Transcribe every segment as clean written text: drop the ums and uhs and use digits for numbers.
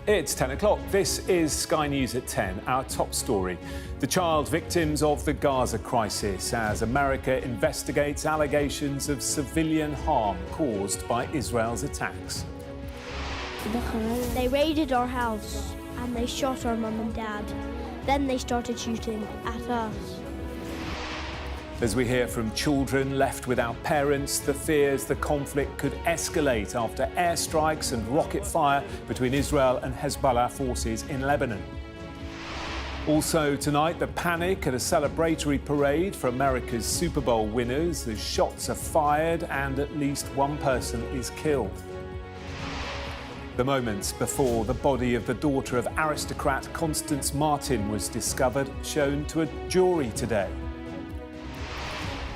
It's 10 o'clock. This is Sky News at 10, our top story. The child victims of the Gaza crisis as America investigates allegations of civilian harm caused by Israel's attacks. They raided our house and they shot our mum and dad. Then they started shooting at us. As we hear from children left without parents, the fears the conflict could escalate after airstrikes and rocket fire between Israel and Hezbollah forces in Lebanon. Also tonight, the panic at a celebratory parade for America's Super Bowl winners as shots are fired and at least one person is killed. The moments before the body of the daughter of aristocrat Constance Marten was discovered, shown to a jury today.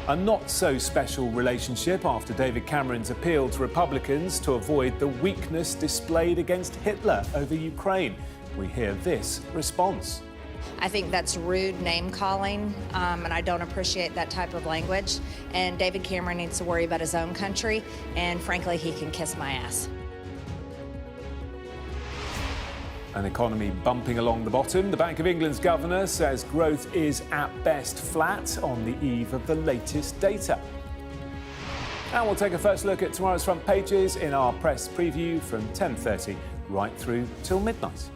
A not-so-special relationship after David Cameron's appeal to Republicans to avoid the weakness displayed against Hitler over Ukraine. We hear this response. I think that's rude name-calling, and I don't appreciate that type of language. And David Cameron needs to worry about his own country, and frankly, he can kiss my ass. An economy bumping along the bottom. The Bank of England's governor says growth is at best flat on the eve of the latest data. And we'll take a first look at tomorrow's front pages in our press preview from 10:30 right through till midnight.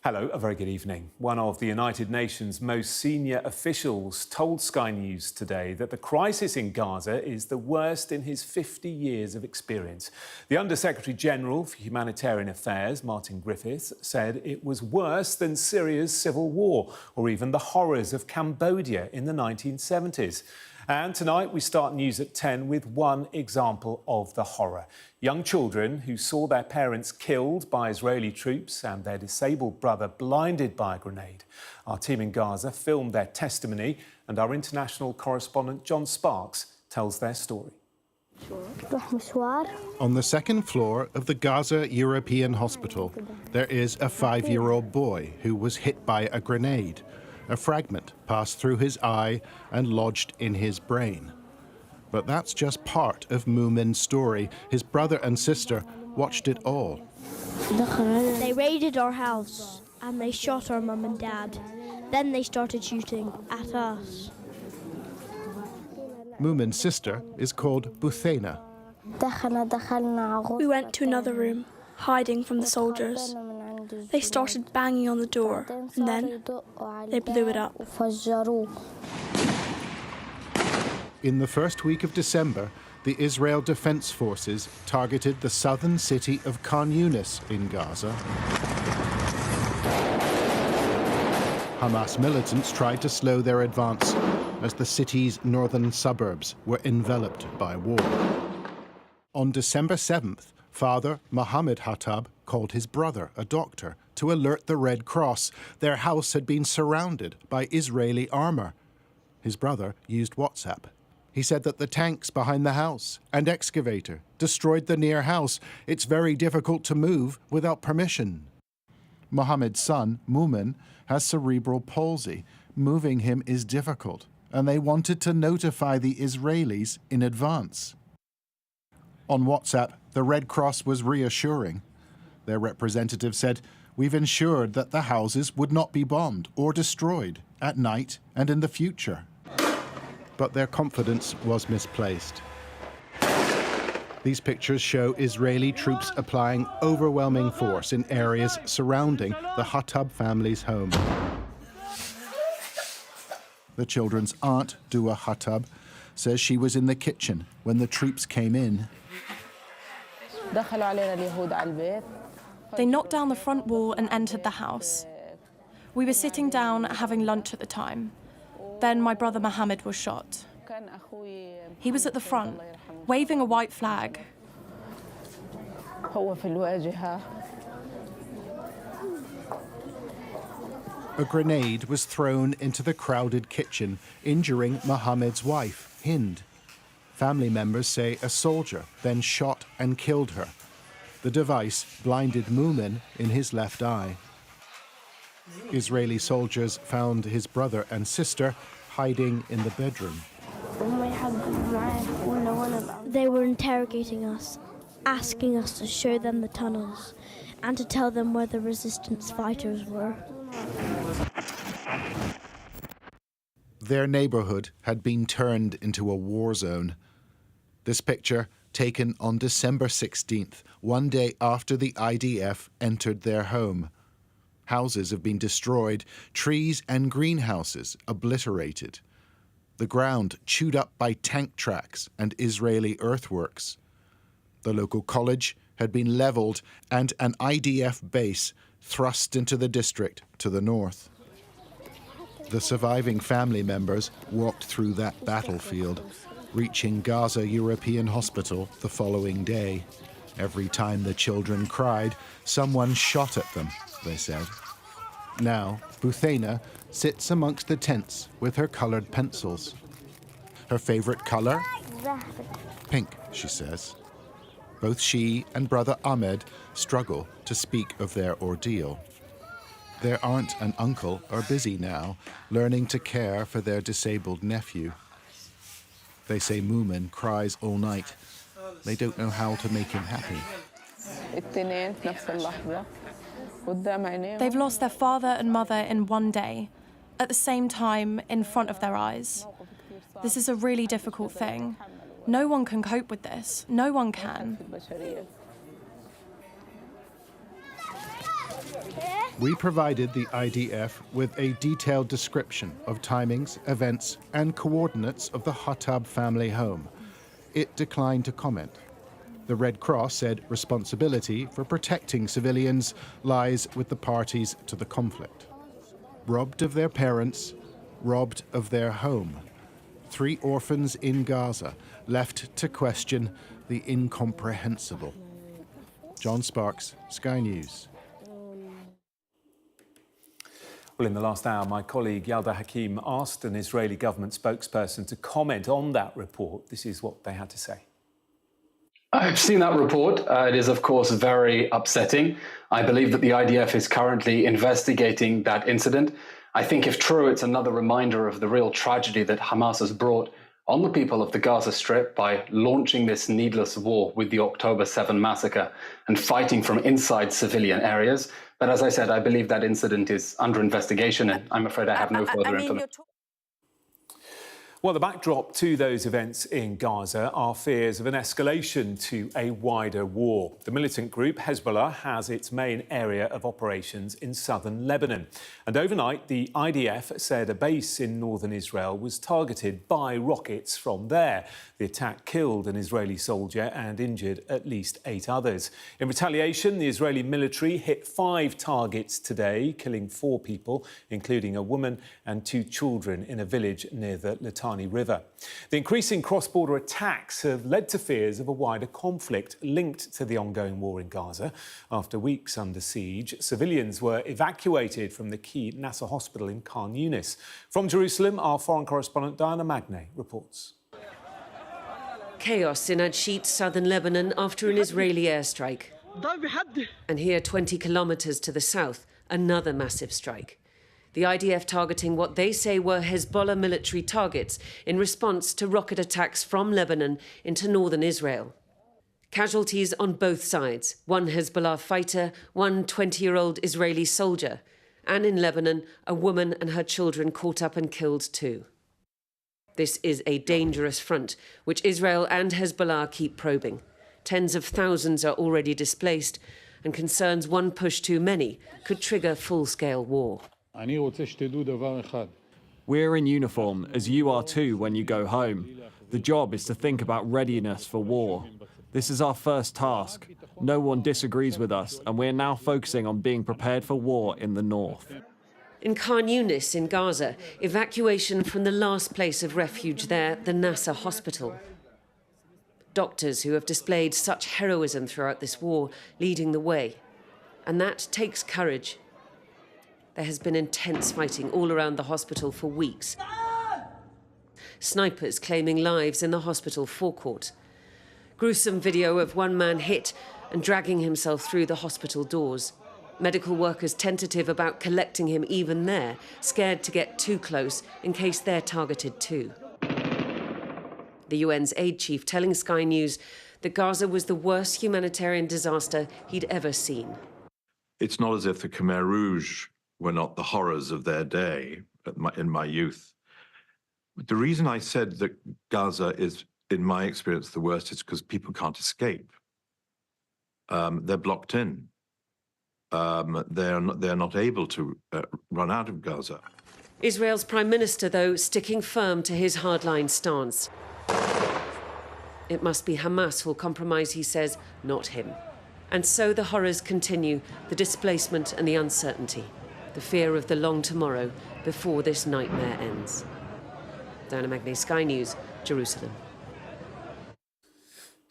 Hello, a very good evening. One of the United Nations' most senior officials told Sky News today that the crisis in Gaza is the worst in his 50 years of experience. The Under-Secretary-General for Humanitarian Affairs, Martin Griffiths, said it was worse than Syria's civil war or even the horrors of Cambodia in the 1970s. And tonight we start news at 10 with one example of the horror. Young children who saw their parents killed by Israeli troops and their disabled brother blinded by a grenade. Our team in Gaza filmed their testimony and our international correspondent John Sparks tells their story. On the second floor of the Gaza European Hospital, there is a 5-year-old boy who was hit by a grenade. A fragment passed through his eye and lodged in his brain. But that's just part of Mumin's story. His brother and sister watched it all. They raided our house and they shot our mum and dad. Then they started shooting at us. Mumin's sister is called Buthena. We went to another room, hiding from the soldiers. They started banging on the door, and then they blew it up. In the first week of December, the Israel Defense Forces targeted the southern city of Khan Yunis in Gaza. Hamas militants tried to slow their advance as the city's northern suburbs were enveloped by war. On December 7th, Father Mohammed Hattab called his brother, a doctor, to alert the Red Cross. Their house had been surrounded by Israeli armor. His brother used WhatsApp. He said that the tanks behind the house and excavator destroyed the near house. It's very difficult to move without permission. Mohammed's son, Mumin, has cerebral palsy. Moving him is difficult, and they wanted to notify the Israelis in advance. On WhatsApp, the Red Cross was reassuring. Their representative said, "We've ensured that the houses would not be bombed or destroyed at night and in the future." But their confidence was misplaced. These pictures show Israeli troops applying overwhelming force in areas surrounding the Hattab family's home. The children's aunt, Dua Hattab, says she was in the kitchen when the troops came in. They knocked down the front wall and entered the house. We were sitting down having lunch at the time. Then my brother Mohammed was shot. He was at the front, waving a white flag. A grenade was thrown into the crowded kitchen, injuring Mohammed's wife, Hind. Family members say a soldier then shot and killed her. The device blinded Mumin in his left eye. Israeli soldiers found his brother and sister hiding in the bedroom. They were interrogating us, asking us to show them the tunnels and to tell them where the resistance fighters were. Their neighborhood had been turned into a war zone. This picture, taken on December 16th, one day after the IDF entered their home. Houses have been destroyed, trees and greenhouses obliterated. The ground chewed up by tank tracks and Israeli earthworks. The local college had been leveled and an IDF base thrust into the district to the north. The surviving family members walked through that battlefield, reaching Gaza European Hospital the following day. Every time the children cried, someone shot at them, they said. Now, Buthena sits amongst the tents with her colored pencils. Her favorite color? Pink, she says. Both she and brother Ahmed struggle to speak of their ordeal. Their aunt and uncle are busy now, learning to care for their disabled nephew. They say Moomin cries all night. They don't know how to make him happy. They've lost their father and mother in one day, at the same time in front of their eyes. This is a really difficult thing. No one can cope with this. No one can. We provided the IDF with a detailed description of timings, events, and coordinates of the Hattab family home. It declined to comment. The Red Cross said responsibility for protecting civilians lies with the parties to the conflict. Robbed of their parents, robbed of their home. 3 orphans in Gaza, left to question the incomprehensible. John Sparks, Sky News. Well, in the last hour, my colleague Yalda Hakim asked an Israeli government spokesperson to comment on that report. This is what they had to say. I've seen that report. It is, of course, very upsetting. I believe that the IDF is currently investigating that incident. I think if true, it's another reminder of the real tragedy that Hamas has brought on the people of the Gaza Strip by launching this needless war with the October 7 massacre and fighting from inside civilian areas. But as I said, I believe that incident is under investigation, and I'm afraid I have no further information. Well, the backdrop to those events in Gaza are fears of an escalation to a wider war. The militant group Hezbollah has its main area of operations in southern Lebanon. And overnight, the IDF said a base in northern Israel was targeted by rockets from there. The attack killed an Israeli soldier and injured at least 8 others. In retaliation, the Israeli military hit 5 targets today, killing 4 people, including a woman and 2 children in a village near the Litani River. The increasing cross-border attacks have led to fears of a wider conflict linked to the ongoing war in Gaza. After weeks under siege, civilians were evacuated from the key Nasser hospital in Khan Yunis. From Jerusalem, our foreign correspondent Diana Magnay reports. Chaos in Adshit, southern Lebanon, after an Israeli airstrike. And here, 20 kilometres to the south, another massive strike. The IDF targeting what they say were Hezbollah military targets in response to rocket attacks from Lebanon into northern Israel. Casualties on both sides, 1 Hezbollah fighter, 1 20-year-old Israeli soldier, and in Lebanon, a woman and her children caught up and killed too. This is a dangerous front, which Israel and Hezbollah keep probing. Tens of thousands are already displaced, and concerns one push too many could trigger full-scale war. We're in uniform, as you are too when you go home. The job is to think about readiness for war. This is our first task. No one disagrees with us, and we're now focusing on being prepared for war in the north. In Khan Yunis in Gaza, evacuation from the last place of refuge there, the Nasser hospital. Doctors who have displayed such heroism throughout this war leading the way. And that takes courage. There has been intense fighting all around the hospital for weeks. Snipers claiming lives in the hospital forecourt. Gruesome video of one man hit and dragging himself through the hospital doors. Medical workers tentative about collecting him even there, scared to get too close in case they're targeted too. the UN's aid chief telling Sky News that Gaza was the worst humanitarian disaster he'd ever seen. It's not as if the Khmer Rouge were not the horrors of their day in my youth. But the reason I said that Gaza is, in my experience, the worst is because people can't escape. They're blocked in. They're not able to run out of Gaza. Israel's Prime Minister, though, sticking firm to his hardline stance. It must be Hamas who'll compromise, he says, not him. And so the horrors continue, the displacement and the uncertainty, the fear of the long tomorrow before this nightmare ends. Diana Magnay, Sky News, Jerusalem.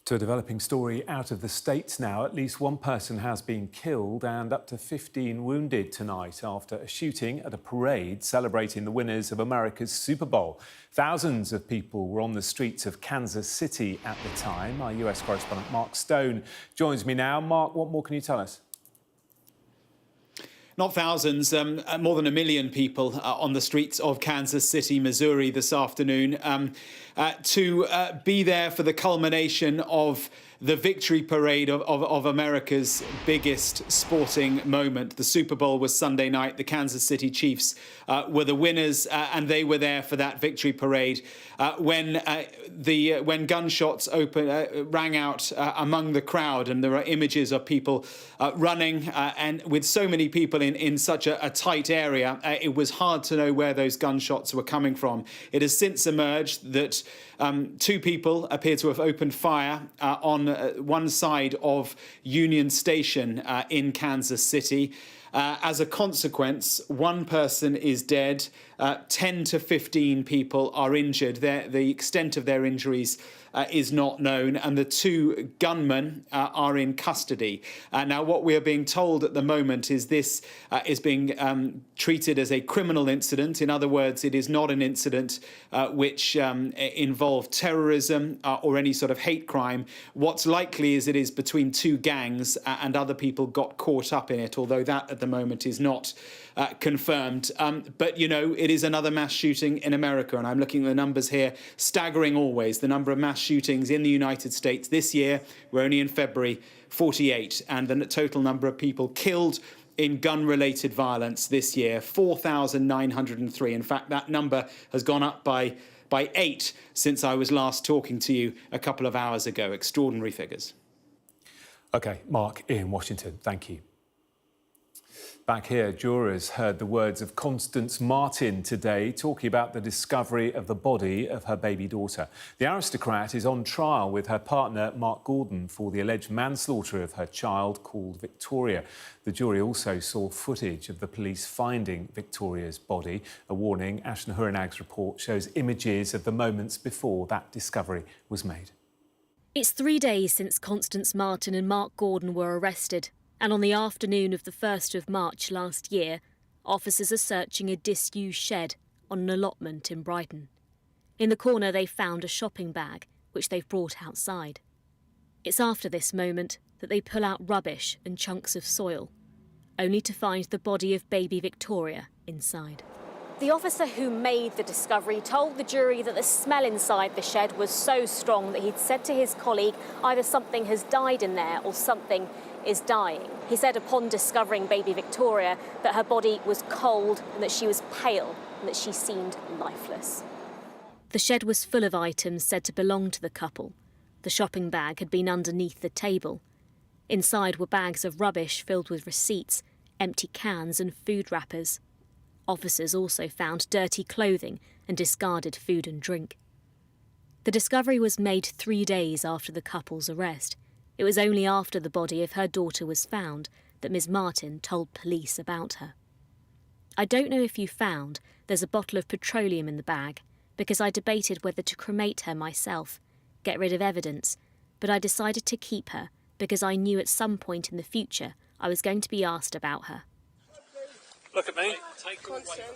To a developing story out of the States now. At least one person has been killed and up to 15 wounded tonight after a shooting at a parade celebrating the winners of America's Super Bowl. Thousands of people were on the streets of Kansas City at the time. Our US correspondent Mark Stone joins me now. Mark, what more can you tell us? Not thousands, more than 1 million people on the streets of Kansas City, Missouri this afternoon to be there for the culmination of the victory parade of America's biggest sporting moment. The Super Bowl was Sunday night. The Kansas City Chiefs were the winners, and they were there for that victory parade when gunshots rang out among the crowd, and there are images of people running, and with so many people in such a tight area, it was hard to know where those gunshots were coming from. It has since emerged that 2 people appear to have opened fire on one side of Union Station in Kansas City. As a consequence, 1 person is dead, 10 to 15 people are injured. The extent of their injuries is not known, and the 2 gunmen are in custody. Now, what we are being told at the moment is this is being treated as a criminal incident. In other words, it is not an incident which involved terrorism or any sort of hate crime. What's likely is it is between 2 gangs and other people got caught up in it, although that at the moment is not confirmed. But, you know, it is another mass shooting in America, and I'm looking at the numbers here, staggering always. The number of mass shootings in the United States this year, we're only in February, 48, and the total number of people killed in gun-related violence this year, 4,903. In fact, that number has gone up by 8 since I was last talking to you a couple of hours ago. Extraordinary figures. OK, Mark in Washington, thank you. Back here, jurors heard the words of Constance Marten today, talking about the discovery of the body of her baby daughter. The aristocrat is on trial with her partner, Mark Gordon, for the alleged manslaughter of her child called Victoria. The jury also saw footage of the police finding Victoria's body. A warning, Ashna Hurinag's report shows images of the moments before that discovery was made. It's 3 days since Constance Marten and Mark Gordon were arrested. And on the afternoon of the 1st of March last year, officers are searching a disused shed on an allotment in Brighton. In the corner, they found a shopping bag, which they've brought outside. It's after this moment that they pull out rubbish and chunks of soil, only to find the body of baby Victoria inside. The officer who made the discovery told the jury that the smell inside the shed was so strong that he'd said to his colleague, either something has died in there or something is dying. He said upon discovering baby Victoria that her body was cold and that she was pale and that she seemed lifeless. The shed was full of items said to belong to the couple. The shopping bag had been underneath the table. Inside were bags of rubbish filled with receipts, empty cans and food wrappers. Officers also found dirty clothing and discarded food and drink. The discovery was made 3 days after the couple's arrest. It was only after the body of her daughter was found that Ms. Marten told police about her. I don't know if you found there's a bottle of petroleum in the bag, because I debated whether to cremate her myself, get rid of evidence, but I decided to keep her because I knew at some point in the future I was going to be asked about her. Look at me.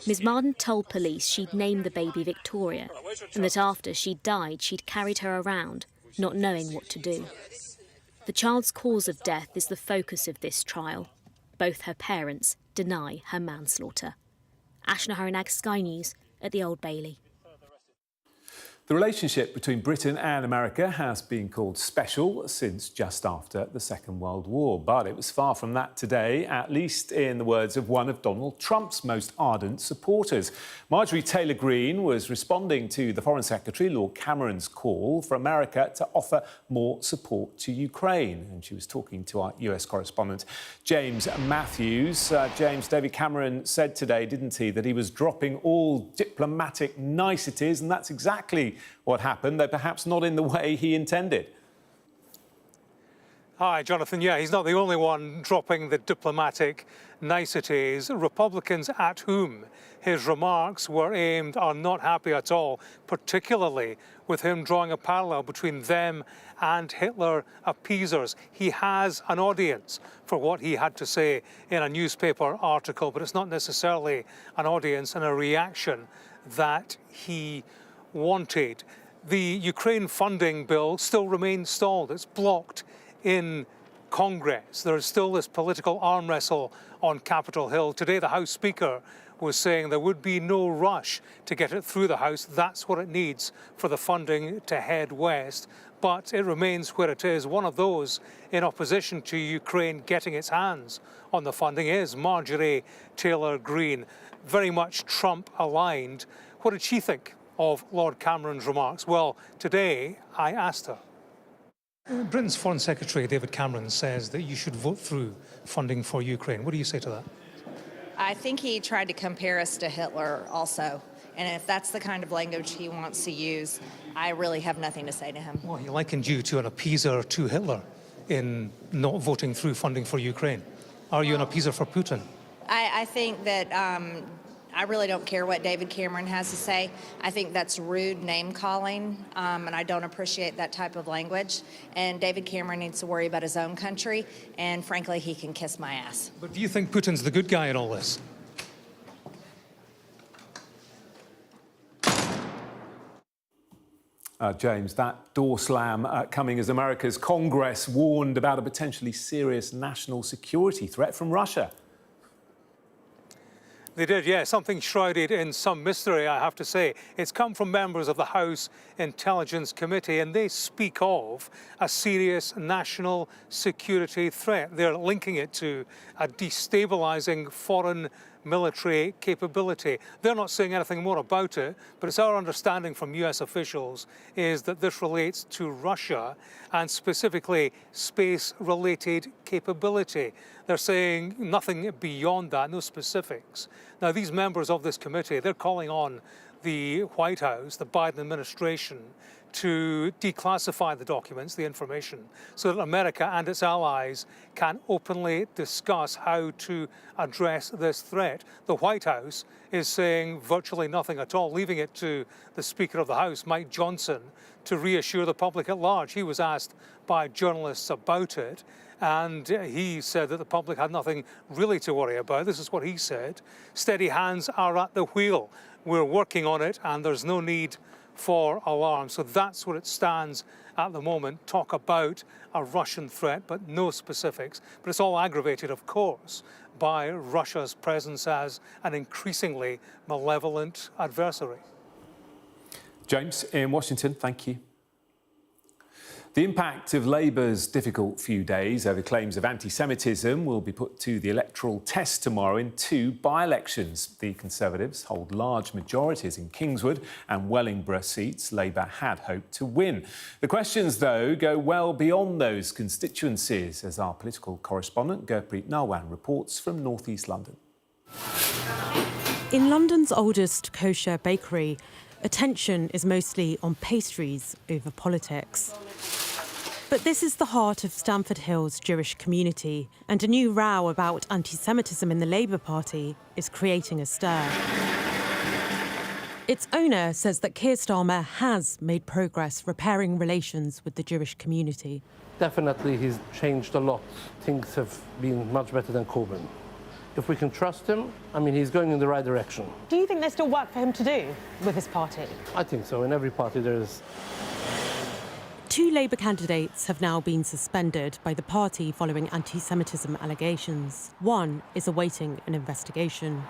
Ms. Marten told police she'd named the baby Victoria, and that after she'd died she'd carried her around, not knowing what to do. The child's cause of death is the focus of this trial. Both her parents deny her manslaughter. Ashna Hurinag, Sky News at the Old Bailey. The relationship between Britain and America has been called special since just after the Second World War. But it was far from that today, at least in the words of one of Donald Trump's most ardent supporters. Marjorie Taylor Greene was responding to the Foreign Secretary, Lord Cameron's call for America to offer more support to Ukraine. And she was talking to our US correspondent, James Matthews. James, David Cameron said today, didn't he, that he was dropping all diplomatic niceties, and that's exactly what happened, though perhaps not in the way he intended. Hi, Jonathan. Yeah, he's not the only one dropping the diplomatic niceties. Republicans at whom his remarks were aimed are not happy at all, particularly with him drawing a parallel between them and Hitler appeasers. He has an audience for what he had to say in a newspaper article, but it's not necessarily an audience and a reaction that he wanted. The Ukraine funding bill still remains stalled. It's blocked in Congress. There is still this political arm wrestle on Capitol Hill. Today, the House Speaker was saying there would be no rush to get it through the House. That's what it needs for the funding to head west. But it remains where it is. One of those in opposition to Ukraine getting its hands on the funding is Marjorie Taylor Greene, very much Trump aligned. What did she think of Lord Cameron's remarks? Well, today I asked her. Britain's Foreign Secretary David Cameron says that you should vote through funding for Ukraine. What do you say to that? I think he tried to compare us to Hitler also. And if that's the kind of language he wants to use, I really have nothing to say to him. Well, he likened you to an appeaser to Hitler in not voting through funding for Ukraine. Are you an appeaser for Putin? I think that I really don't care what David Cameron has to say. I think that's rude name-calling, and I don't appreciate that type of language. And David Cameron needs to worry about his own country, and frankly, he can kiss my ass. But do you think Putin's the good guy in all this? James, that door slam coming as America's Congress warned about a potentially serious national security threat from Russia. They did, yeah, something shrouded in some mystery, I have to say. It's come from members of the House Intelligence Committee, and they speak of a serious national security threat. They're linking it to a destabilising foreign military capability. They're not saying anything more about it, but it's our understanding from US officials is that this relates to Russia and specifically space-related capability. They're saying nothing beyond that, no specifics. Now, these members of this committee, they're calling on the White House, the Biden administration, to declassify the documents, the information, so that America and its allies can openly discuss how to address this threat. The White House is saying virtually nothing at all, leaving it to the Speaker of the House, Mike Johnson, to reassure the public at large. He was asked by journalists about it, and he said that the public had nothing really to worry about. This is what he said. Steady hands are at the wheel. We're working on it, and there's no need for alarm. So that's where it stands at the moment. Talk about a Russian threat, but no specifics. But it's all aggravated, of course, by Russia's presence as an increasingly malevolent adversary. James in Washington, thank you. The impact of Labour's difficult few days over claims of anti-Semitism will be put to the electoral test tomorrow in 2 by-elections. The Conservatives hold large majorities in Kingswood and Wellingborough seats Labour had hoped to win. The questions, though, go well beyond those constituencies, as our political correspondent Gurpreet Narwan reports from North East London. In London's oldest kosher bakery, attention is mostly on pastries over politics. But this is the heart of Stamford Hill's Jewish community, and a new row about anti-Semitism in the Labour Party is creating a stir. Its owner says that Keir Starmer has made progress repairing relations with the Jewish community. Definitely he's changed a lot. Things have been much better than Corbyn. If we can trust him, I mean, he's going in the right direction. Do you think there's still work for him to do with his party? I think so. In every party there is. 2 Labour candidates have now been suspended by the party following anti-Semitism allegations. One is awaiting an investigation.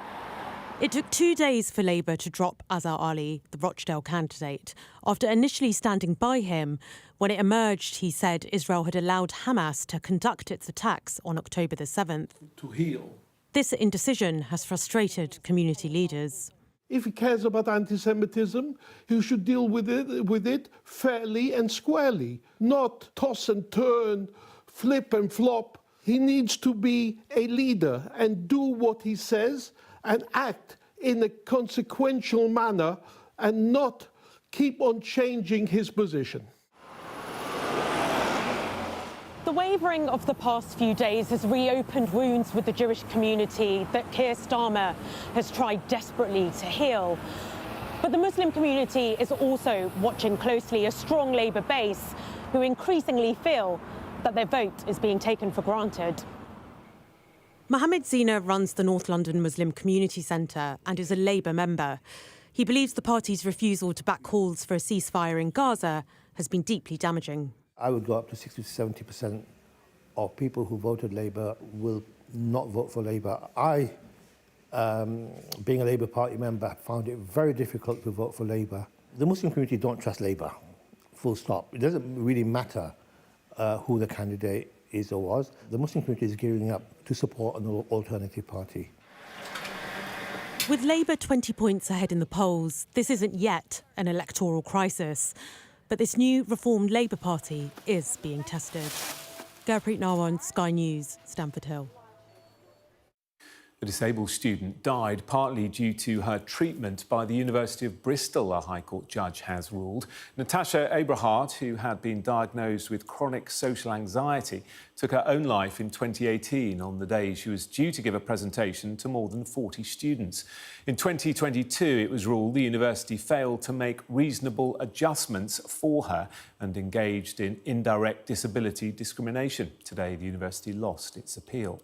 It took 2 days for Labour to drop Azhar Ali, the Rochdale candidate, after initially standing by him. When it emerged, he said Israel had allowed Hamas to conduct its attacks on October the 7th. To heal. This indecision has frustrated community leaders. If he cares about anti-Semitism, he should deal with it fairly and squarely, not toss and turn, flip and flop. He needs to be a leader and do what he says and act in a consequential manner and not keep on changing his position. The wavering of the past few days has reopened wounds with the Jewish community that Keir Starmer has tried desperately to heal. But the Muslim community is also watching closely a strong Labour base who increasingly feel that their vote is being taken for granted. Mohammed Zina runs the North London Muslim Community Centre and is a Labour member. He believes the party's refusal to back calls for a ceasefire in Gaza has been deeply damaging. I would go up to 60 to 70% of people who voted Labour will not vote for Labour. I, being a Labour Party member, found it very difficult to vote for Labour. The Muslim community don't trust Labour, full stop. It doesn't really matter who the candidate is or was. The Muslim community is gearing up to support an alternative party. With Labour 20 points ahead in the polls, this isn't yet an electoral crisis. But this new reformed Labour Party is being tested. Gurpreet Narwan, Sky News, Stamford Hill. A disabled student died partly due to her treatment by the University of Bristol, a High Court judge has ruled. Natasha Abrahart, who had been diagnosed with chronic social anxiety, took her own life in 2018 on the day she was due to give a presentation to more than 40 students. In 2022, it was ruled the university failed to make reasonable adjustments for her and engaged in indirect disability discrimination. Today, the university lost its appeal.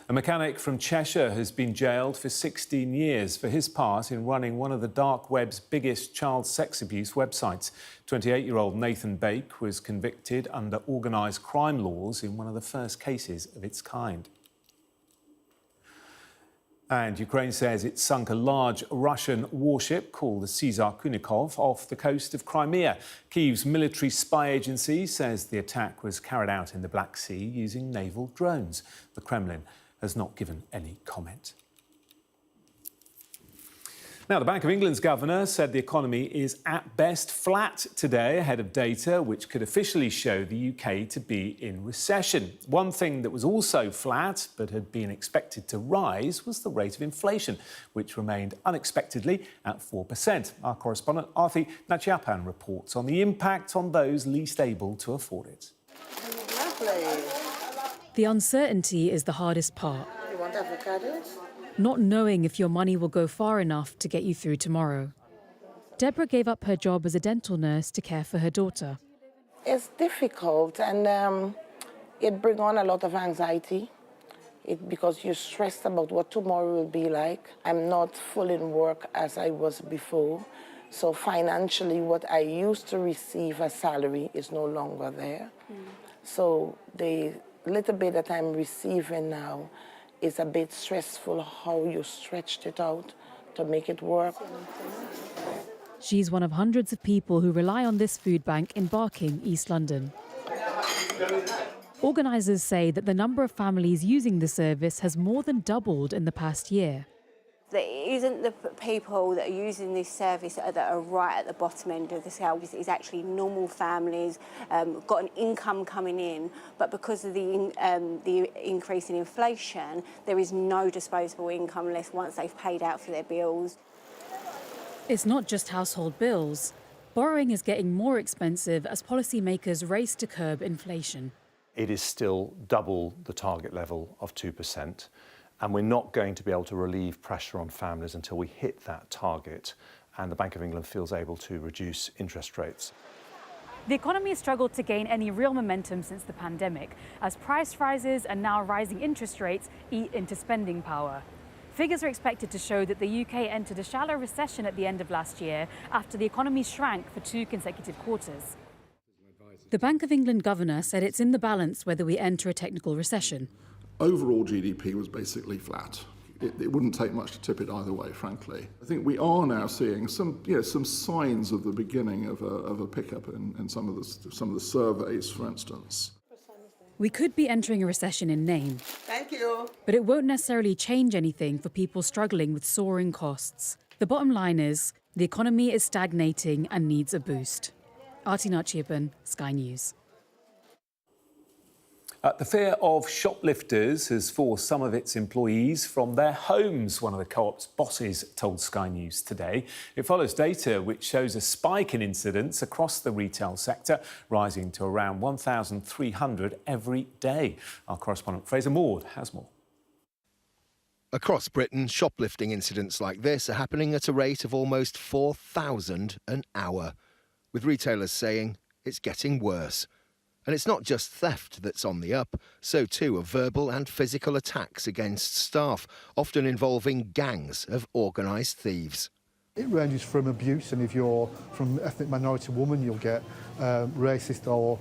A mechanic from Cheshire has been jailed for 16 years for his part in running one of the dark web's biggest child sex abuse websites. 28-year-old Nathan Bake was convicted under organised crime laws in one of the first cases of its kind. And Ukraine says it sunk a large Russian warship called the Caesar Kunikov off the coast of Crimea. Kyiv's military spy agency says the attack was carried out in the Black Sea using naval drones. The Kremlin has not given any comment. Now, the Bank of England's governor said the economy is at best flat today ahead of data which could officially show the UK to be in recession. One thing that was also flat but had been expected to rise was the rate of inflation, which remained unexpectedly at 4%. Our correspondent Arthi Nachiappan reports on the impact on those least able to afford it. Lovely. The uncertainty is the hardest part. You want avocados? Not knowing if your money will go far enough to get you through tomorrow. Deborah gave up her job as a dental nurse to care for her daughter. It's difficult and it brings on a lot of anxiety because you're stressed about what tomorrow will be like. I'm not full in work as I was before. So financially, what I used to receive as salary is no longer there. So the little bit that I'm receiving now is a bit stressful, how you stretched it out to make it work. She's one of hundreds of people who rely on this food bank in Barking, East London. Organisers say that the number of families using the service has more than doubled in the past year. It isn't the people that are using this service that are right at the bottom end of the scale. It's actually normal families, got an income coming in, but because of the increase in inflation, there is no disposable income left once they've paid out for their bills. It's not just household bills. Borrowing is getting more expensive as policymakers race to curb inflation. It is still double the target level of 2%. And we're not going to be able to relieve pressure on families until we hit that target and the Bank of England feels able to reduce interest rates. The economy has struggled to gain any real momentum since the pandemic, as price rises and now rising interest rates eat into spending power. Figures are expected to show that the UK entered a shallow recession at the end of last year after the economy shrank for 2 consecutive quarters. The Bank of England governor said it's in the balance whether we enter a technical recession. Overall GDP was basically flat. it wouldn't take much to tip it either way, frankly. I think we are now seeing some signs of the beginning of a pickup in some of the surveys, for instance. We could be entering a recession in name. Thank you. But it won't necessarily change anything for people struggling with soaring costs. The bottom line is, the economy is stagnating and needs a boost. Arti Nachiapan, Sky News. The fear of shoplifters has forced some of its employees from their homes, one of the co-op's bosses told Sky News today. It follows data which shows a spike in incidents across the retail sector, rising to around 1,300 every day. Our correspondent Fraser Maud has more. Across Britain, shoplifting incidents like this are happening at a rate of almost 4,000 an hour, with retailers saying it's getting worse. And it's not just theft that's on the up, so too are verbal and physical attacks against staff, often involving gangs of organised thieves. It ranges from abuse, and if you're from ethnic minority woman, you'll get racist or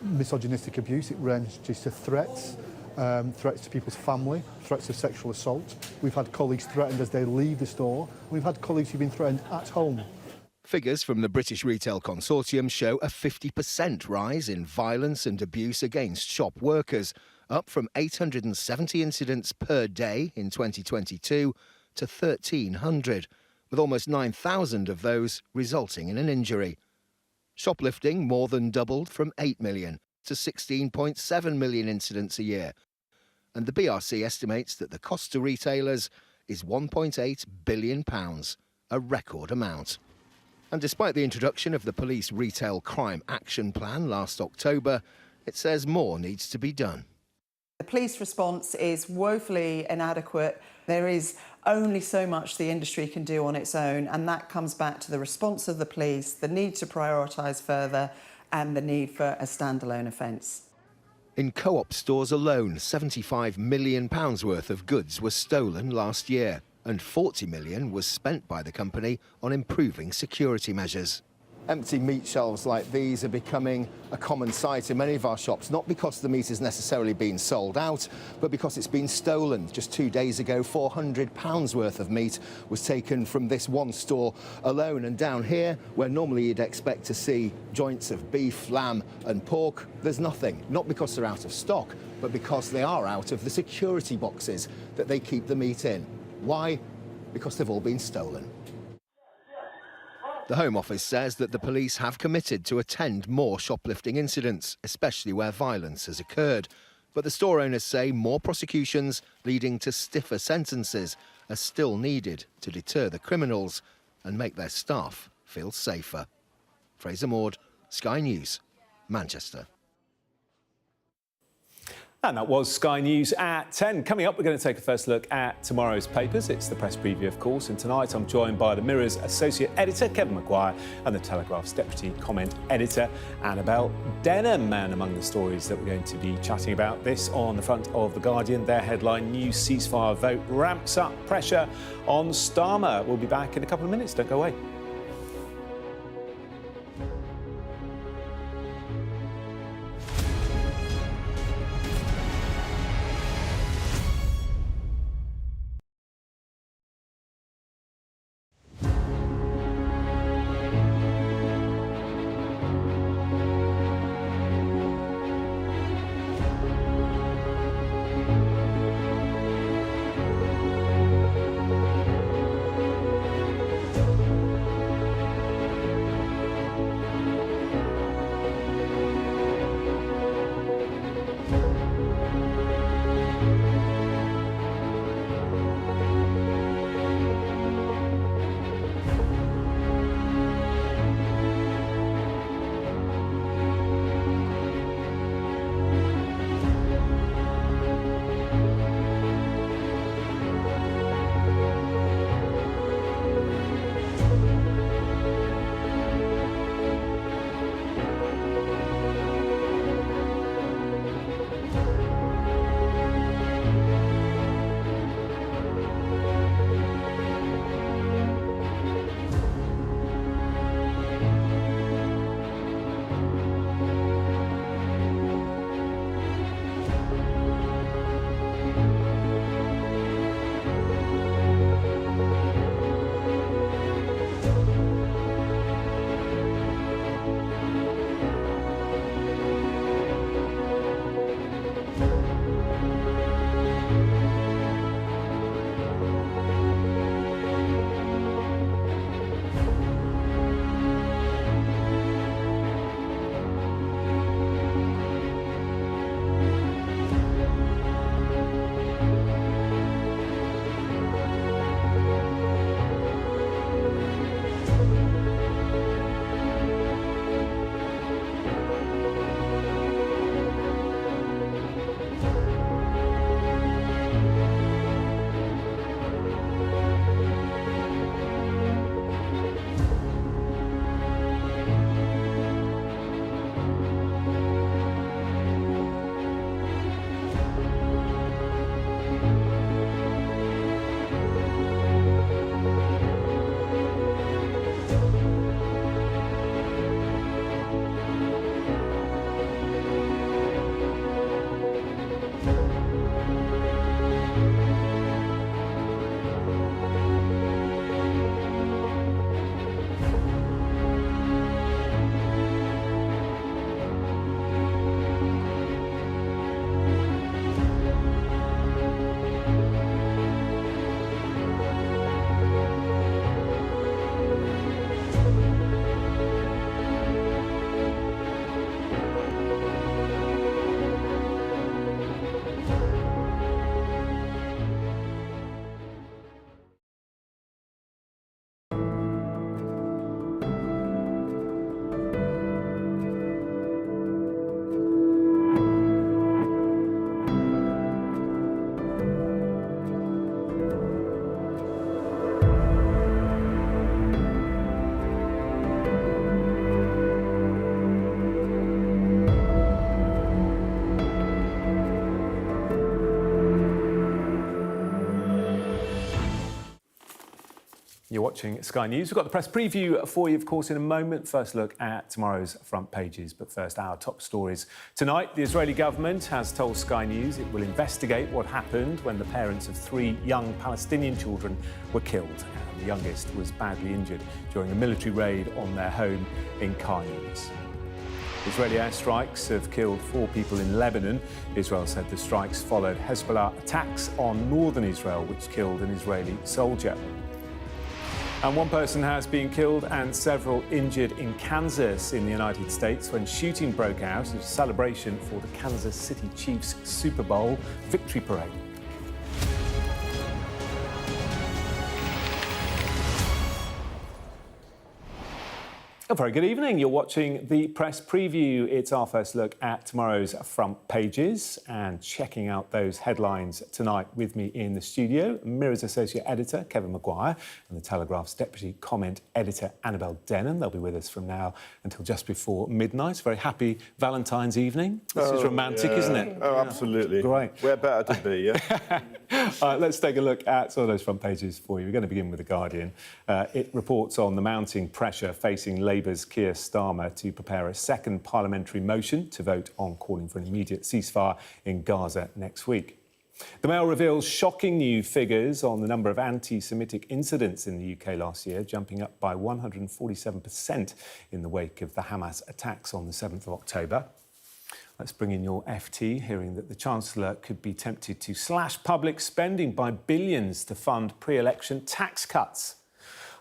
misogynistic abuse. It ranges to threats, threats to people's family, threats of sexual assault. We've had colleagues threatened as they leave the store. We've had colleagues who've been threatened at home. Figures from the British Retail Consortium show a 50% rise in violence and abuse against shop workers, up from 870 incidents per day in 2022 to 1,300, with almost 9,000 of those resulting in an injury. Shoplifting more than doubled from 8 million to 16.7 million incidents a year. And the BRC estimates that the cost to retailers is £1.8 billion, a record amount. And despite the introduction of the Police Retail Crime Action Plan last October, it says more needs to be done. The police response is woefully inadequate. There is only so much the industry can do on its own, and that comes back to the response of the police, the need to prioritise further, and the need for a standalone offence. In co-op stores alone, £75 million worth of goods were stolen last year, and £40 million was spent by the company on improving security measures. Empty meat shelves like these are becoming a common sight in many of our shops, not because the meat has necessarily been sold out, but because it's been stolen. Just 2 days ago, £400 worth of meat was taken from this one store alone. And down here, where normally you'd expect to see joints of beef, lamb and pork, there's nothing. Not because they're out of stock, but because they are out of the security boxes that they keep the meat in. Why? Because they've all been stolen. The Home Office says that the police have committed to attend more shoplifting incidents, especially where violence has occurred. But the store owners say more prosecutions leading to stiffer sentences are still needed to deter the criminals and make their staff feel safer. Fraser Maud, Sky News, Manchester. And that was Sky News at 10. Coming up, we're going to take a first look at tomorrow's papers. It's the press preview, of course, and tonight I'm joined by the Mirror's associate editor, Kevin Maguire, and the Telegraph's deputy comment editor, Annabelle Denham. And among the stories that we're going to be chatting about, this on the front of The Guardian, their headline, new ceasefire vote ramps up pressure on Starmer. We'll be back in a couple of minutes. Don't go away. You're watching Sky News. We've got the press preview for you, of course, in a moment. First look at tomorrow's front pages. But first, our top stories. Tonight, the Israeli government has told Sky News it will investigate what happened when the parents of 3 young Palestinian children were killed. And the youngest was badly injured during a military raid on their home in Khan Yunis. Israeli airstrikes have killed 4 people in Lebanon. Israel said the strikes followed Hezbollah attacks on northern Israel, which killed an Israeli soldier. And 1 person has been killed and several injured in Kansas in the United States when shooting broke out as a celebration for the Kansas City Chiefs Super Bowl victory parade. A very good evening. You're watching the press preview. It's our first look at tomorrow's front pages, and checking out those headlines tonight with me in the studio, Mirror's Associate Editor Kevin Maguire and the Telegraph's Deputy Comment Editor Annabelle Denham. They'll be with us from now until just before midnight. Very happy Valentine's evening. This is romantic, isn't it? Oh, absolutely. Great. We're better to be, yeah? Let's take a look at some of those front pages for you. We're going to begin with The Guardian. It reports on the mounting pressure facing Labour's Keir Starmer to prepare a second parliamentary motion to vote on calling for an immediate ceasefire in Gaza next week. The Mail reveals shocking new figures on the number of anti-Semitic incidents in the UK last year, jumping up by 147% in the wake of the Hamas attacks on the 7th of October. Let's bring in your FT, hearing that the Chancellor could be tempted to slash public spending by billions to fund pre-election tax cuts.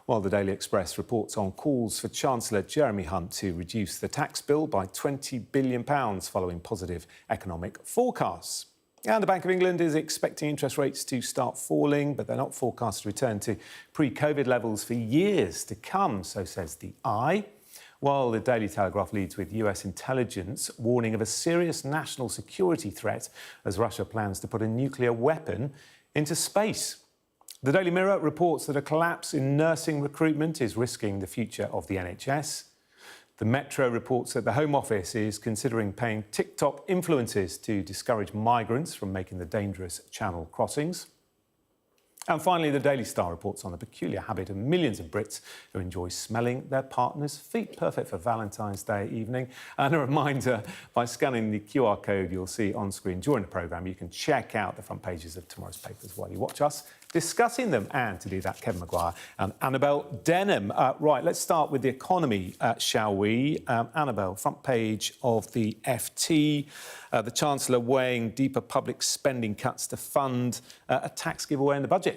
While the Daily Express reports on calls for Chancellor Jeremy Hunt to reduce the tax bill by £20 billion following positive economic forecasts. And the Bank of England is expecting interest rates to start falling, but they're not forecast to return to pre-COVID levels for years to come, so says the Eye. While the Daily Telegraph leads with US intelligence warning of a serious national security threat as Russia plans to put a nuclear weapon into space. The Daily Mirror reports that a collapse in nursing recruitment is risking the future of the NHS. The Metro reports that the Home Office is considering paying TikTok influencers to discourage migrants from making the dangerous Channel crossings. And finally, the Daily Star reports on the peculiar habit of millions of Brits who enjoy smelling their partner's feet. Perfect for Valentine's Day evening. And a reminder, by scanning the QR code you'll see on screen during the programme, you can check out the front pages of tomorrow's papers while you watch us discussing them. And to do that, Kevin Maguire and Annabelle Denham. Right, let's start with the economy, shall we? Annabelle, front page of the FT. The Chancellor weighing deeper public spending cuts to fund a tax giveaway in the budget.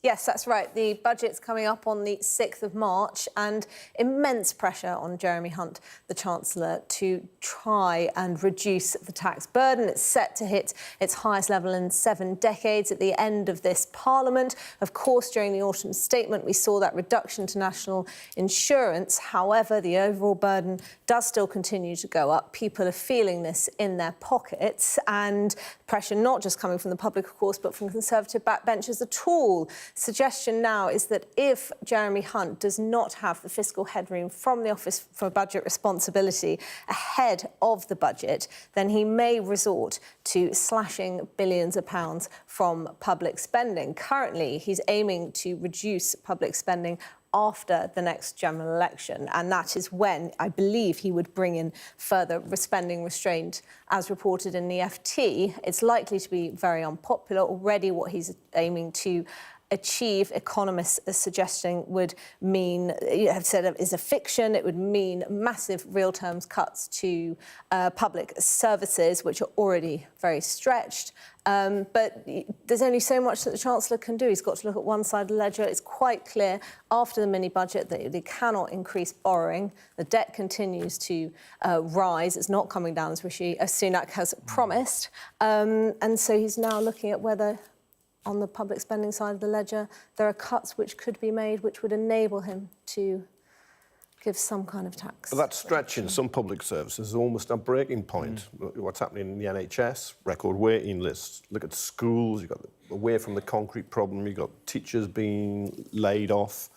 Yes, that's right. The budget's coming up on the 6th of March, and immense pressure on Jeremy Hunt, the Chancellor, to try and reduce the tax burden. It's set to hit its highest level in 7 decades at the end of this Parliament. Of course, during the autumn statement, we saw that reduction to national insurance. However, the overall burden does still continue to go up. People are feeling this in their pockets, and pressure not just coming from the public, of course, but from Conservative backbenchers at all. Suggestion now is that if Jeremy Hunt does not have the fiscal headroom from the Office for Budget Responsibility ahead of the budget, then he may resort to slashing billions of pounds from public spending. Currently, he's aiming to reduce public spending after the next general election, and that is when I believe he would bring in further spending restraint. As reported in the FT, it's likely to be very unpopular. Already what he's aiming to achieve, economists are suggesting, would mean, have said is a fiction. It would mean massive real terms cuts to public services, which are already very stretched. But there's only so much that the Chancellor can do. He's got to look at one side of the ledger. It's quite clear after the mini-budget that they cannot increase borrowing. The debt continues to rise. It's not coming down as Rishi Sunak has promised. And so he's now looking at whether, on the public spending side of the ledger, there are cuts which could be made which would enable him to give some kind of tax. Well, that stretching some public services is almost a breaking point. What's happening in the NHS, record waiting lists. Look at schools, you've got away from the concrete problem, you've got teachers being laid off,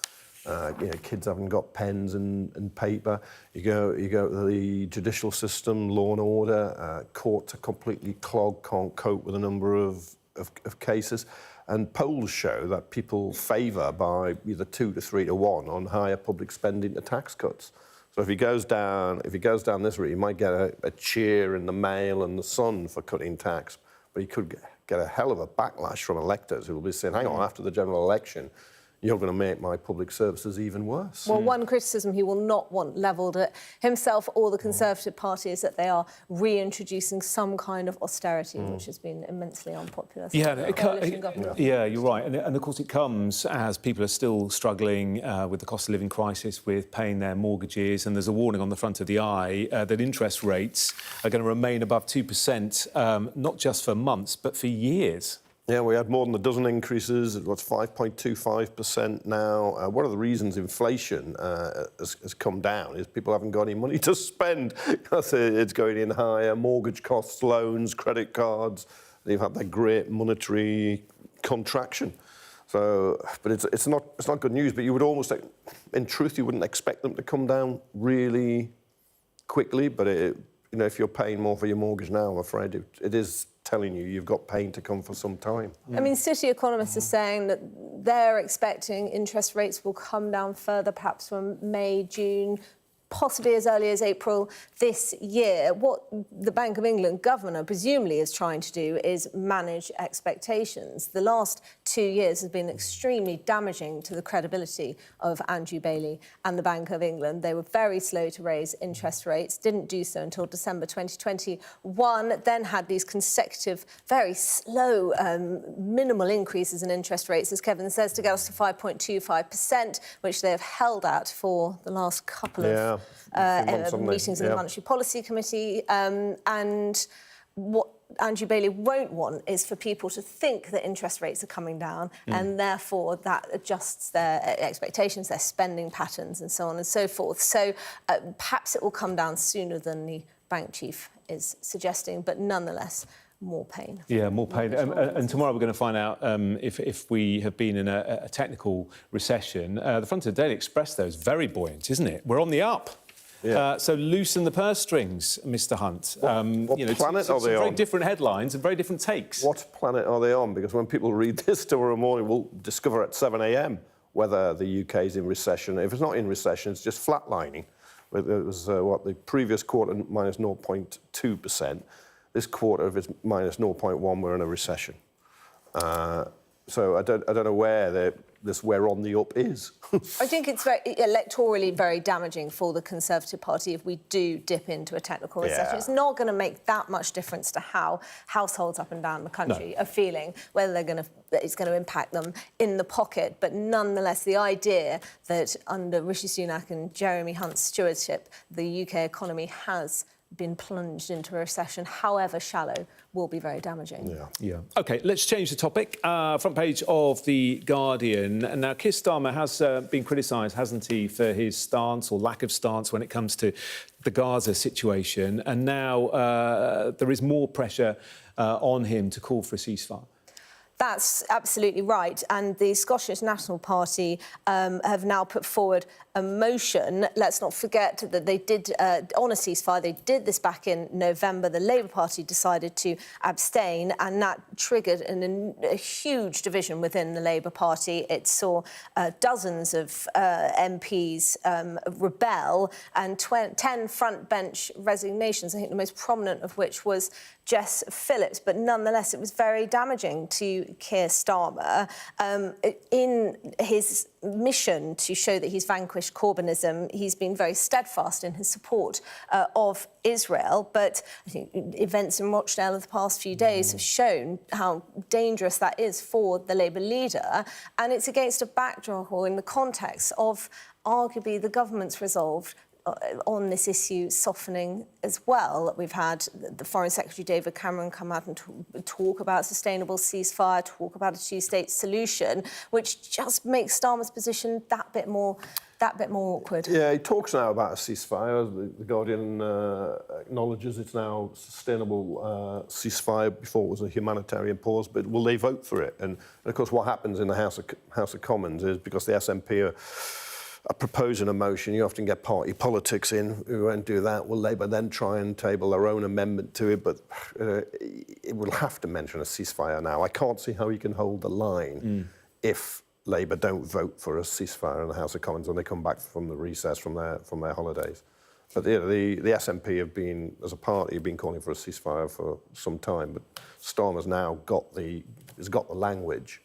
kids haven't got pens and paper. You go to the judicial system, law and order, courts are completely clogged, can't cope with a number of cases. And polls show that people favour by either 2 to 3 to 1 on higher public spending to tax cuts. So if he goes down this route, he might get a cheer in the Mail and the Sun for cutting tax, but he could get a hell of a backlash from electors who will be saying, hang on, after the general election, you're going to make my public services even worse. Well, one criticism he will not want levelled at himself or the Conservative Party is that they are reintroducing some kind of austerity, which has been immensely unpopular. Yeah, you're right. And of course it comes as people are still struggling with the cost of living crisis, with paying their mortgages, and there's a warning on the front of the eye that interest rates are going to remain above 2%, not just for months, but for years. Yeah, we had more than a dozen increases. It's 5.25% now. One of the reasons inflation has come down is people haven't got any money to spend because it's going in higher. Mortgage costs, loans, credit cards. They've had that great monetary contraction. So, but it's not good news. But you would almost, in truth, you wouldn't expect them to come down really quickly. But if you're paying more for your mortgage now, I'm afraid it is telling you you've got pain to come for some time. I mean, City economists are saying that they're expecting interest rates will come down further, perhaps from May, June, possibly as early as April this year. What the Bank of England governor presumably is trying to do is manage expectations. The last 2 years has been extremely damaging to the credibility of Andrew Bailey and the Bank of England. They were very slow to raise interest rates, didn't do so until December 2021, then had these consecutive, very slow, minimal increases in interest rates, as Kevin says, to get us to 5.25%, which they have held at for the last couple of meetings in the Monetary Policy Committee. And what Andrew Bailey won't want is for people to think that interest rates are coming down and therefore that adjusts their expectations, their spending patterns and so on and so forth. So perhaps it will come down sooner than the bank chief is suggesting, but nonetheless, more pain. Yeah, more pain. And tomorrow we're going to find out if we have been in a technical recession. The front of the Daily Express, though, is very buoyant, isn't it? We're on the up. Yeah. So loosen the purse strings, Mr. Hunt. What planet are they on? Very different headlines and very different takes. What planet are they on? Because when people read this tomorrow morning, we'll discover at 7 a.m. whether the UK is in recession. If it's not in recession, it's just flatlining. It was, the previous quarter, minus 0.2%. This quarter, if it's minus 0.1, we're in a recession. So I don't know where this "we're on the up" is. I think it's electorally very damaging for the Conservative Party if we do dip into a technical recession. It's not going to make that much difference to how households up and down the country are feeling, whether it's going to impact them in the pocket. But nonetheless, the idea that under Rishi Sunak and Jeremy Hunt's stewardship, the UK economy has been plunged into a recession, however shallow, will be very damaging. Yeah. OK, let's change the topic. Front page of The Guardian. And now, Keir Starmer has been criticised, hasn't he, for his stance or lack of stance when it comes to the Gaza situation. And now there is more pressure on him to call for a ceasefire. That's absolutely right. And the Scottish National Party have now put forward a motion. Let's not forget that they did, on a ceasefire, they did this back in November. The Labour Party decided to abstain, and that triggered a huge division within the Labour Party. It saw dozens of MPs rebel and 10 front bench resignations, I think the most prominent of which was Jess Phillips. But nonetheless, it was very damaging to Keir Starmer. In his mission to show that he's vanquished Corbynism, he's been very steadfast in his support of Israel. But I think events in Rochdale of the past few days have shown how dangerous that is for the Labour leader. And it's against a backdrop or in the context of arguably the government's resolve on this issue softening as well. We've had the Foreign Secretary David Cameron come out and talk about sustainable ceasefire, talk about a two-state solution, which just makes Starmer's position that bit more awkward. Yeah, he talks now about a ceasefire. The Guardian acknowledges it's now a sustainable ceasefire. Before it was a humanitarian pause, but will they vote for it? And of course, what happens in the House of Commons is because the SNP proposing a motion, you often get party politics in. We won't do that. Will Labour then try and table their own amendment to it? But it will have to mention a ceasefire now. I can't see how he can hold the line if Labour don't vote for a ceasefire in the House of Commons when they come back from the recess from their holidays. But the SNP have been, as a party, have been calling for a ceasefire for some time. But Starmer's now got the language,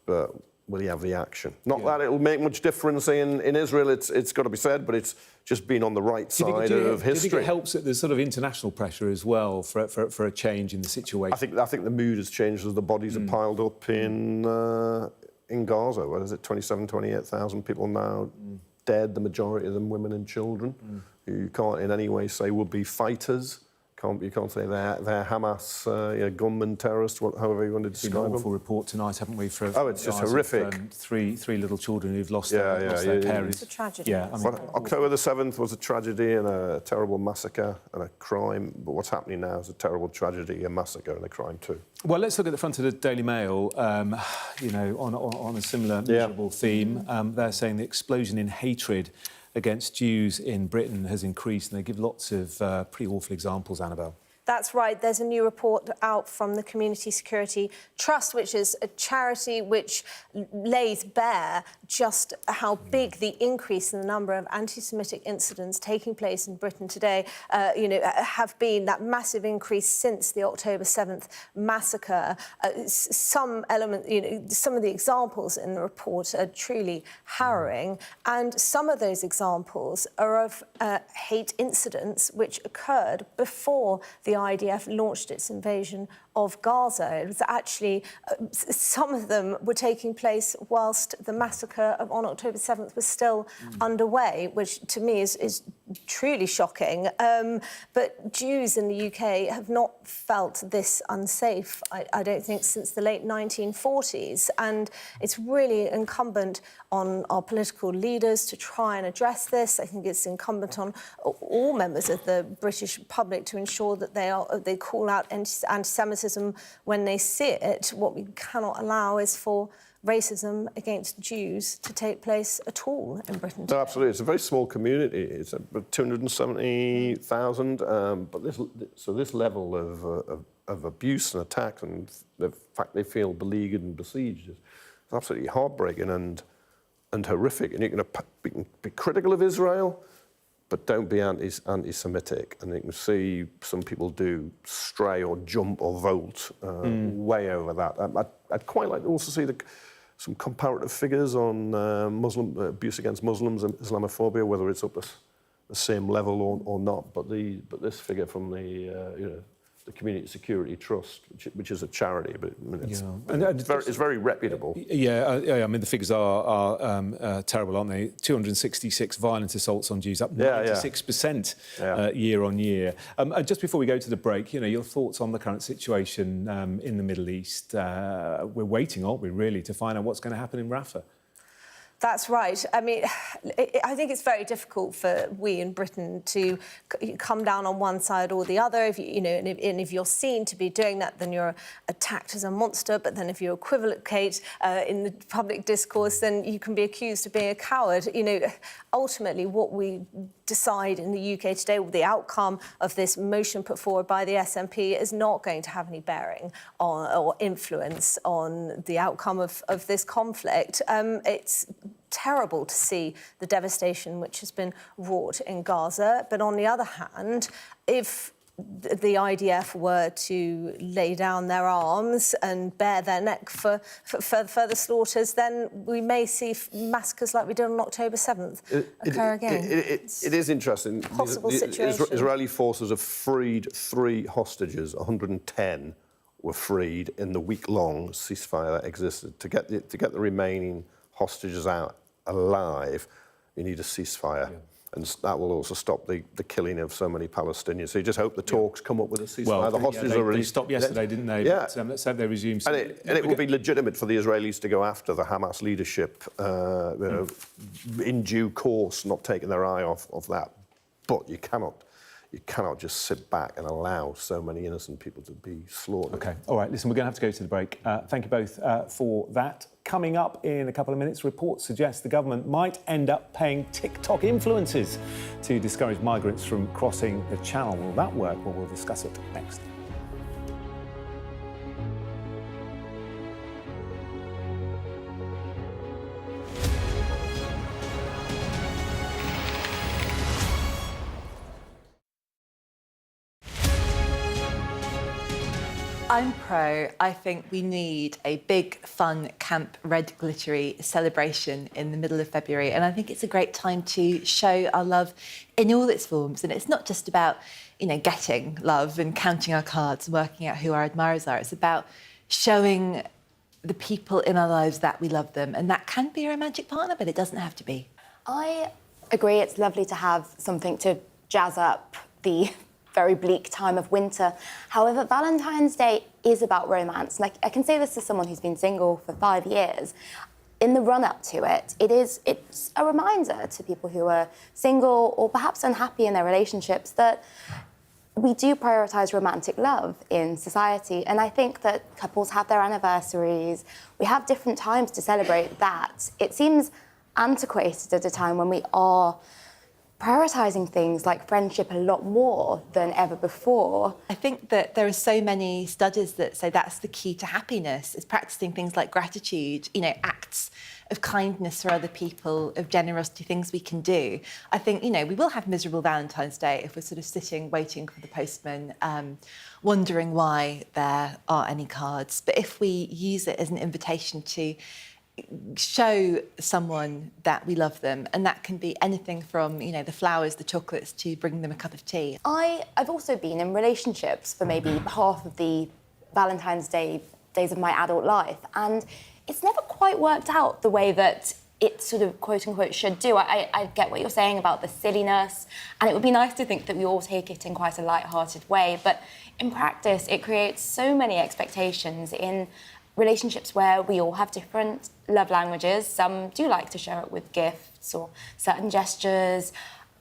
but will he have the action? Not that it'll make much difference in Israel. It's got to be said, but it's just been on the right side of history. Do you think it helps that there's sort of international pressure as well for a change in the situation? I think the mood has changed as the bodies are piled up in Gaza. What is it, 27, 28,000 people now dead, the majority of them women and children, who you can't in any way say would be fighters. You can't say they're Hamas gunmen, terrorists, however you want to describe them. An awful report tonight, haven't we? It's just horrific. Three little children who've lost their parents. It's a tragedy. Yeah, I mean, October the 7th was a tragedy and a terrible massacre and a crime. But what's happening now is a terrible tragedy, a massacre and a crime too. Well, let's look at the front of the Daily Mail. On a similar miserable theme, they're saying the explosion in hatred against Jews in Britain has increased, and they give lots of pretty awful examples, Annabelle. That's right. There's a new report out from the Community Security Trust, which is a charity which lays bare just how big the increase in the number of anti-Semitic incidents taking place in Britain today, have been. That massive increase since the October 7th massacre. Some of the examples in the report are truly harrowing, and some of those examples are of hate incidents which occurred before the IDF launched its invasion of Gaza. It was actually, some of them were taking place whilst the massacre on October 7th was still underway, which to me is truly shocking. But Jews in the UK have not felt this unsafe, I don't think, since the late 1940s. And it's really incumbent on our political leaders to try and address this. I think it's incumbent on all members of the British public to ensure that they call out anti-Semitism when they see it. What we cannot allow is for racism against Jews to take place at all in Britain today. No, absolutely. It's a very small community. It's about 270,000. But this level of abuse and attack, and the fact they feel beleaguered and besieged, is absolutely heartbreaking and horrific. And you can be critical of Israel, but don't be anti-Semitic. And you can see some people do stray or jump or vault way over that. I'd quite like to also see some comparative figures on Muslim abuse against Muslims and Islamophobia, whether it's up the same level or not. But this figure from the Community Security Trust, which is a charity, but it's very reputable. I mean, the figures are terrible, aren't they? 266 violent assaults on Jews, up 96% year on year. And just before we go to the break, your thoughts on the current situation in the Middle East. We're waiting, aren't we, really, to find out what's going to happen in Rafah? That's right. I mean, I think it's very difficult for we in Britain to come down on one side or the other. If you're seen to be doing that, then you're attacked as a monster. But then if you equivocate in the public discourse, then you can be accused of being a coward. Ultimately, what we decide in the UK today, the outcome of this motion put forward by the SNP, is not going to have any bearing on or influence on the outcome of this conflict. It's terrible to see the devastation which has been wrought in Gaza. But on the other hand, if the IDF were to lay down their arms and bare their neck for further slaughters, then we may see massacres like we did on October 7th occur again. It is interesting. Possible situation. Israeli forces have freed 3 hostages. 110 were freed in the week-long ceasefire that existed. To get the remaining hostages out alive, you need a ceasefire. Yeah. And that will also stop the killing of so many Palestinians. So you just hope the talks come up with a ceasefire. Well, the hostages are released. They stopped yesterday, didn't they? Yeah. But, let's hope they resume soon. And it will be legitimate for the Israelis to go after the Hamas leadership in due course, not taking their eye off that. But you cannot you cannot just sit back and allow so many innocent people to be slaughtered. OK, all right, listen, we're going to have to go to the break. Thank you both for that. Coming up in a couple of minutes, reports suggest the government might end up paying TikTok influencers to discourage migrants from crossing the channel. Will that work? Well, we'll discuss it next. I'm pro. I think we need a big, fun, camp, red, glittery celebration in the middle of February. And I think it's a great time to show our love in all its forms. And it's not just about, getting love and counting our cards and working out who our admirers are. It's about showing the people in our lives that we love them. And that can be a romantic partner, but it doesn't have to be. I agree. It's lovely to have something to jazz up the very bleak time of winter. However, Valentine's Day is about romance. And I can say this as someone who's been single for 5 years. In the run-up to it, it's a reminder to people who are single or perhaps unhappy in their relationships that we do prioritise romantic love in society. And I think that couples have their anniversaries. We have different times to celebrate that. It seems antiquated at a time when we are prioritising things like friendship a lot more than ever before. I think that there are so many studies that say that's the key to happiness, is practising things like gratitude, acts of kindness for other people, of generosity, things we can do. I think, we will have miserable Valentine's Day if we're sort of sitting, waiting for the postman, wondering why there aren't any cards. But if we use it as an invitation to show someone that we love them, and that can be anything from the flowers, the chocolates, to bringing them a cup of tea. I've also been in relationships for maybe half of the Valentine's Day days of my adult life, and it's never quite worked out the way that it sort of quote unquote should do. I get what you're saying about the silliness, and it would be nice to think that we all take it in quite a light-hearted way, but in practice it creates so many expectations in relationships where we all have different love languages. Some do like to share it with gifts or certain gestures,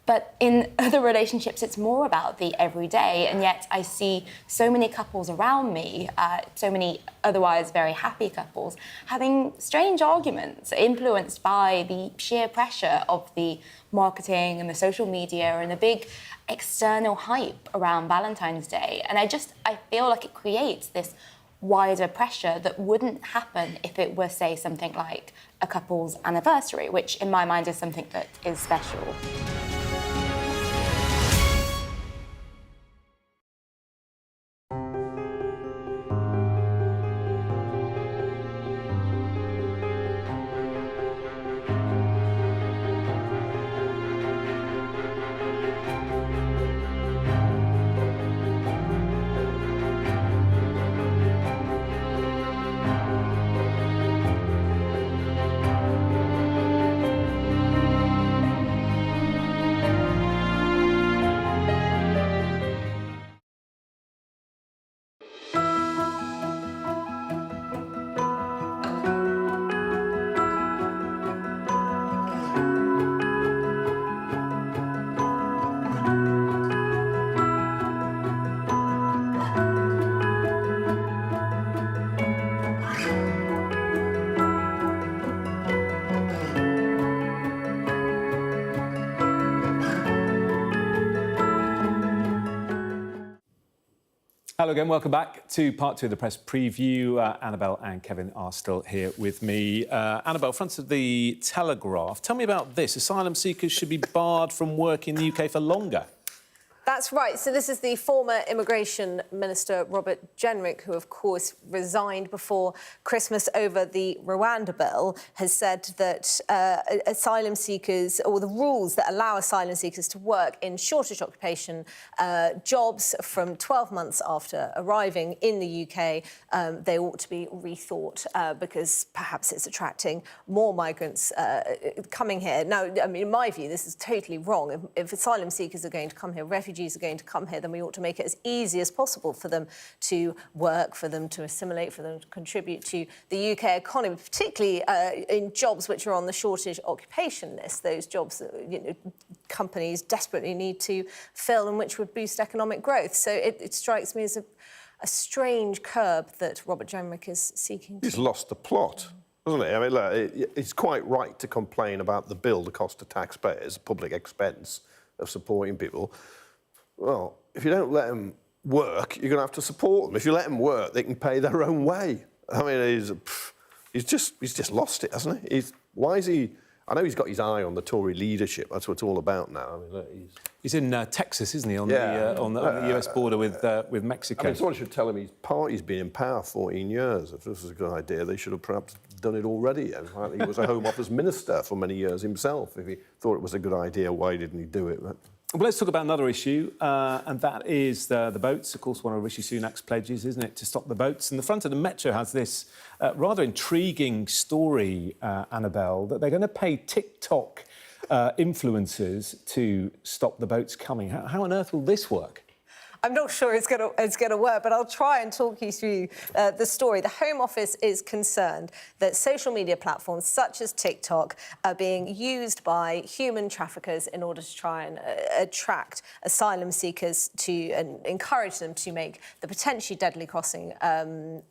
but in other relationships it's more about the everyday, and yet I see so many couples around me, so many otherwise very happy couples, having strange arguments influenced by the sheer pressure of the marketing and the social media and the big external hype around Valentine's Day. And I feel like it creates this wider pressure that wouldn't happen if it were, say, something like a couple's anniversary, which in my mind is something that is special. Hello again, welcome back to part two of the press preview. Annabelle and Kevin are still here with me. Annabelle, front of the Telegraph, tell me about this. Asylum seekers should be barred from working in the UK for longer. That's right. So this is the former Immigration Minister, Robert Jenrick, who, of course, resigned before Christmas over the Rwanda bill, has said that asylum seekers, or the rules that allow asylum seekers to work in shortage occupation jobs from 12 months after arriving in the UK, they ought to be rethought because perhaps it's attracting more migrants coming here. Now, I mean, in my view, this is totally wrong. If asylum seekers are going to come here, refugees refugees are going to come here, then we ought to make it as easy as possible for them to work, for them to assimilate, for them to contribute to the UK economy, particularly in jobs which are on the shortage occupation list, those jobs that companies desperately need to fill and which would boost economic growth. So it strikes me as a strange curb that Robert Jenrick is seeking to... He's lost the plot, hasn't he? I mean, look, it's quite right to complain about the bill, the cost to taxpayers, public expense of supporting people. Well, if you don't let them work, you're going to have to support them. If you let them work, they can pay their own way. I mean, he's just lost it, hasn't he? Why is he... I know he's got his eye on the Tory leadership. That's what it's all about now. I mean, look, he's in Texas, isn't he, on the US border with Mexico? I mean, someone should tell him his party's been in power 14 years. If this was a good idea, they should have perhaps done it already. In fact, he was a Home Office minister for many years himself. If he thought it was a good idea, why didn't he do it? But... Well, let's talk about another issue, and that is the boats. Of course, one of Rishi Sunak's pledges, isn't it, to stop the boats? And the front of the Metro has this rather intriguing story, Annabelle, that they're going to pay TikTok influencers to stop the boats coming. How on earth will this work? I'm not sure it's going to work, but I'll try and talk you through the story. The Home Office is concerned that social media platforms such as TikTok are being used by human traffickers in order to try and attract asylum seekers and encourage them to make the potentially deadly crossing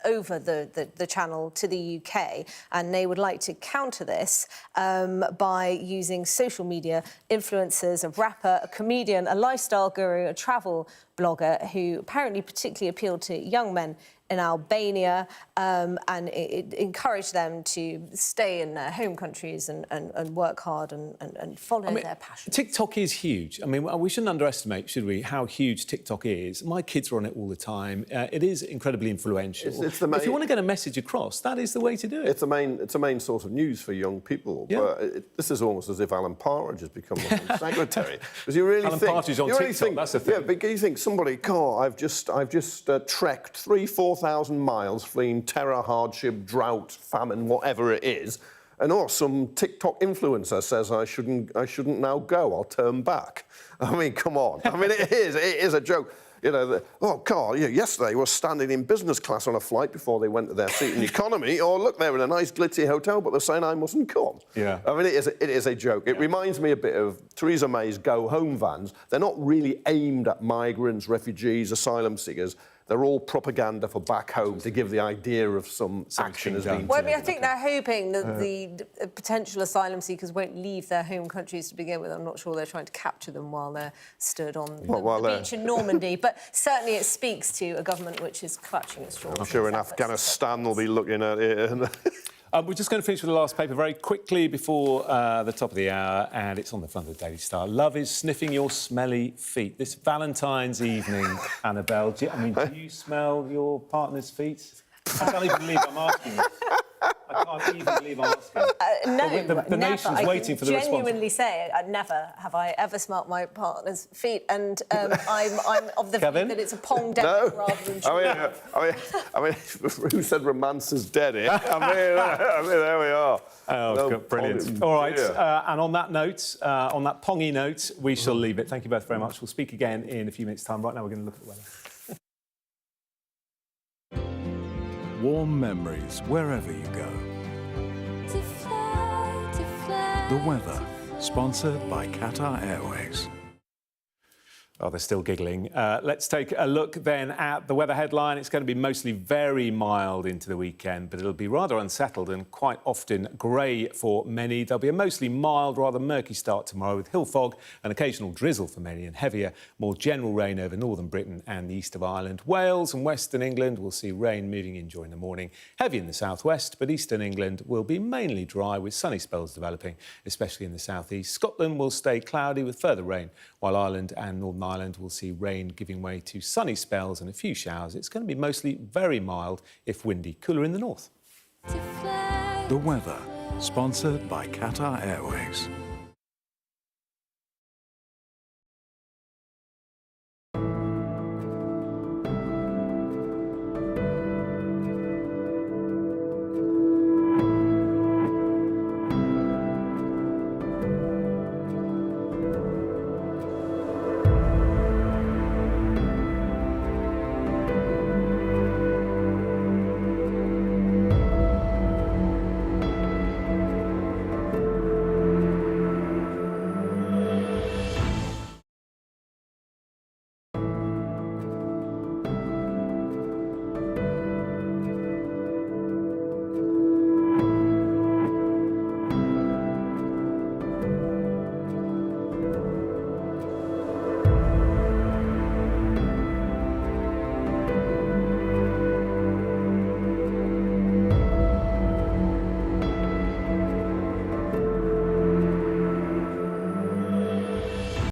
over the channel to the UK. And they would like to counter this by using social media influencers, a rapper, a comedian, a lifestyle guru, a travel blogger who apparently particularly appealed to young men in Albania and it encouraged them to stay in their home countries and work hard and follow their passion. TikTok is huge. I mean, we shouldn't underestimate, should we, how huge TikTok is. My kids are on it all the time. It is incredibly influential. It's the main, if you want to get a message across, that is the way to do it. It's the main source of news for young people. Yeah. But this is almost as if Alan Partridge has become the Home Secretary. Because you really Alan Partridge on TikTok, that's the thing. Yeah, but you think somebody, I've just trekked 3,000-4,000 miles fleeing terror, hardship, drought, famine, whatever it is, and some TikTok influencer says I shouldn't now go, I'll turn back. I mean, come on. I mean, it is a joke. You know, yesterday I was standing in business class on a flight before they went to their seat in economy, or look, they're in a nice glitzy hotel, but they're saying I mustn't come. Yeah. I mean, it is a joke. It reminds me a bit of Theresa May's Go Home vans. They're not really aimed at migrants, refugees, asylum seekers. They're all propaganda for back home to give the idea of some action has been. Well, I mean, I think they're hoping that the potential asylum seekers won't leave their home countries to begin with. I'm not sure they're trying to capture them while they're stood on the beach in Normandy. But certainly it speaks to a government which is clutching at straws. I'm sure in Afghanistan they'll be looking at it. We're just going to finish with the last paper very quickly before the top of the hour, and it's on the front of the Daily Star. Love is sniffing your smelly feet. This Valentine's evening, Annabelle, do you smell your partner's feet? I can't even believe I'm asking this. I can't even believe I'm asking. No, the nation's waiting for the response. I genuinely say, never have I ever smelt my partner's feet, and I'm of the view that it's a pong dead rather than. I mean, who said romance is dead? I mean, there we are. Oh, brilliant! All right, and on that note, on that pongy note, we shall leave it. Thank you both very much. We'll speak again in a few minutes' time. Right now, we're going to look at the weather. Warm memories wherever you go. The weather, sponsored by Qatar Airways. Oh, they're still giggling. Let's take a look then at the weather headline. It's going to be mostly very mild into the weekend, but it'll be rather unsettled and quite often grey for many. There'll be a mostly mild, rather murky start tomorrow with hill fog, an occasional drizzle for many and heavier, more general rain over northern Britain and the east of Ireland. Wales and western England will see rain moving in during the morning. Heavy in the southwest, but eastern England will be mainly dry with sunny spells developing, especially in the southeast. Scotland will stay cloudy with further rain, while Ireland and Northern Ireland will see rain giving way to sunny spells and a few showers. It's going to be mostly very mild, if windy, cooler in the north. The weather, sponsored by Qatar Airways.